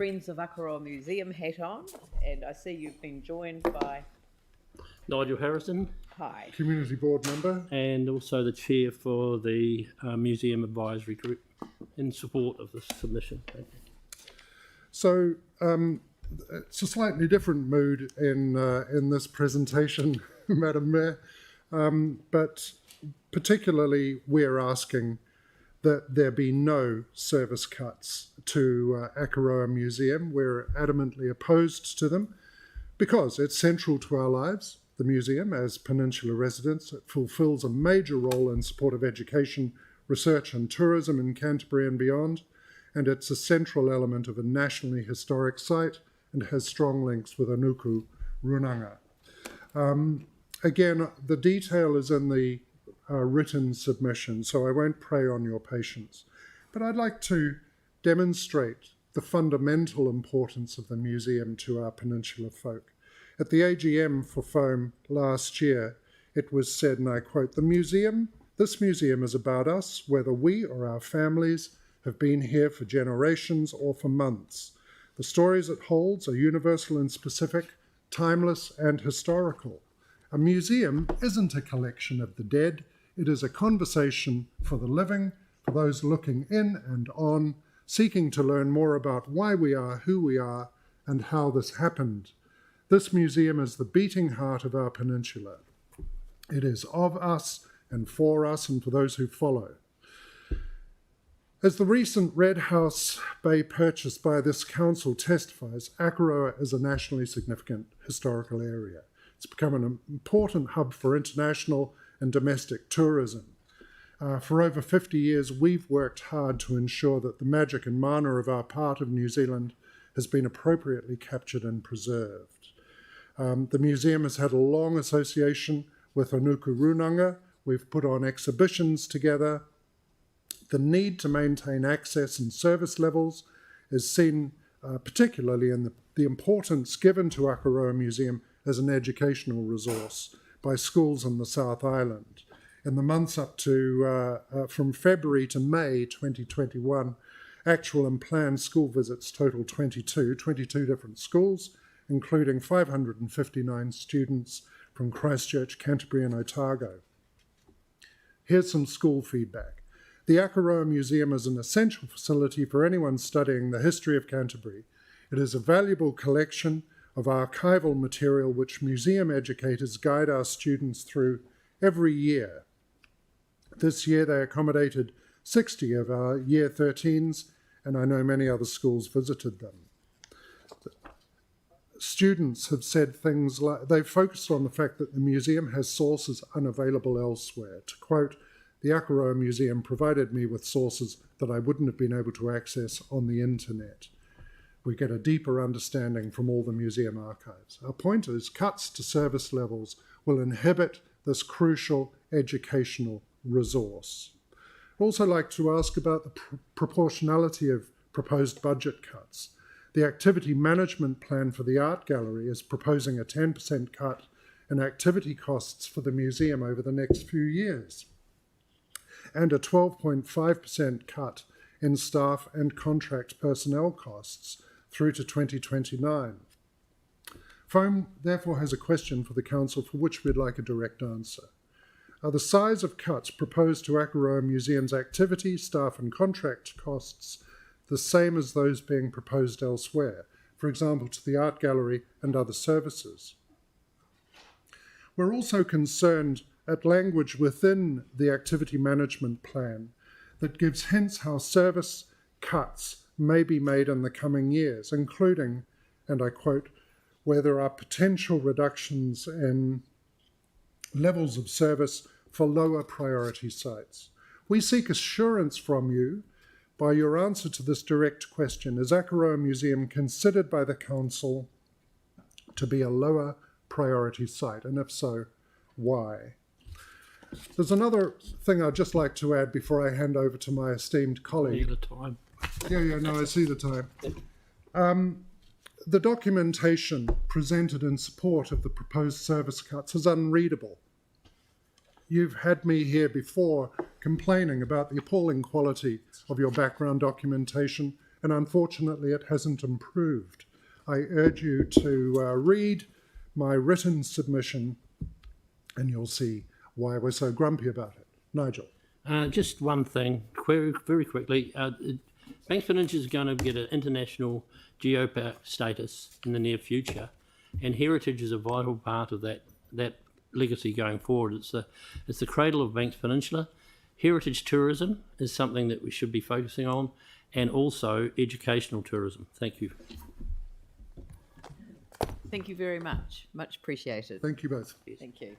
Friends of Akaroa Museum hat on, and I see you've been joined by Nigel Harrison, Hi. Community Board Member. and also the Chair for the Museum Advisory Group in support of this submission. Thank you. So it's a slightly different mood in this presentation, Madam Mayor, but particularly we're asking that there be no service cuts to Akaroa Museum. We're adamantly opposed to them because it's central to our lives. The museum, as Peninsula residents, it fulfills a major role in support of education, research and tourism in Canterbury and beyond, and it's a central element of a nationally historic site and has strong links with Anuku Runanga. Again, the detail is in the written submission, so I won't prey on your patience. But I'd like to demonstrate the fundamental importance of the museum to our Peninsula folk. At the AGM for FOAM last year, it was said, and I quote, "This museum is about us, whether we or our families have been here for generations or for months. The stories it holds are universal and specific, timeless and historical. A museum isn't a collection of the dead. It is a conversation for the living, for those looking in and on, seeking to learn more about why we are who we are and how this happened. This museum is the beating heart of our peninsula. It is of us and for those who follow." As the recent Red House Bay purchase by this council testifies, Akaroa is a nationally significant historical area. It's become an important hub for international and domestic tourism. For over 50 years, we've worked hard to ensure that the magic and mana of our part of New Zealand has been appropriately captured and preserved. The museum has had a long association with Anuku Runanga. We've put on exhibitions together. The need to maintain access and service levels is seen particularly in the importance given to Akaroa Museum as an educational resource by schools in the South Island. In the months up to from February to May 2021, actual and planned school visits total 22 different schools, including 559 students from Christchurch, Canterbury and Otago. Here's some school feedback. The Akaroa Museum is an essential facility for anyone studying the history of Canterbury. It is a valuable collection of archival material which museum educators guide our students through every year. This year they accommodated 60 of our Year 13s, and I know many other schools visited them. Students have said things like, they've focused on the fact that the museum has sources unavailable elsewhere. To quote, "The Akaroa Museum provided me with sources that I wouldn't have been able to access on the internet." We get a deeper understanding from all the museum archives. Our point is, cuts to service levels will inhibit this crucial educational resource. I'd also like to ask about the proportionality of proposed budget cuts. The activity management plan for the art gallery is proposing a 10% cut in activity costs for the museum over the next few years, and a 12.5% cut in staff and contract personnel costs through to 2029. FOAM therefore has a question for the Council for which we'd like a direct answer. Are the size of cuts proposed to Akaroa Museum's activity, staff and contract costs the same as those being proposed elsewhere, for example to the art gallery and other services? We're also concerned at language within the activity management plan that gives hints how service cuts may be made in the coming years, including, and I quote, "where there are potential reductions in levels of service for lower priority sites." We seek assurance from you by your answer to this direct question. Is Akaroa Museum considered by the Council to be a lower priority site? And if so, why? There's another thing I'd just like to add before I hand over to my esteemed colleague. The time. I see the time. The documentation presented in support of the proposed service cuts is unreadable. You've had me here before complaining about the appalling quality of your background documentation and unfortunately it hasn't improved. I urge you to read my written submission and you'll see why we're so grumpy about it. Nigel. Just one thing, very quickly. Banks Peninsula is going to get an international geopark status in the near future, and heritage is a vital part of that legacy going forward. It's the cradle of Banks Peninsula. Heritage tourism is something that we should be focusing on, and also educational tourism. Thank you. Thank you very much. Much appreciated. Thank you both. Thank you.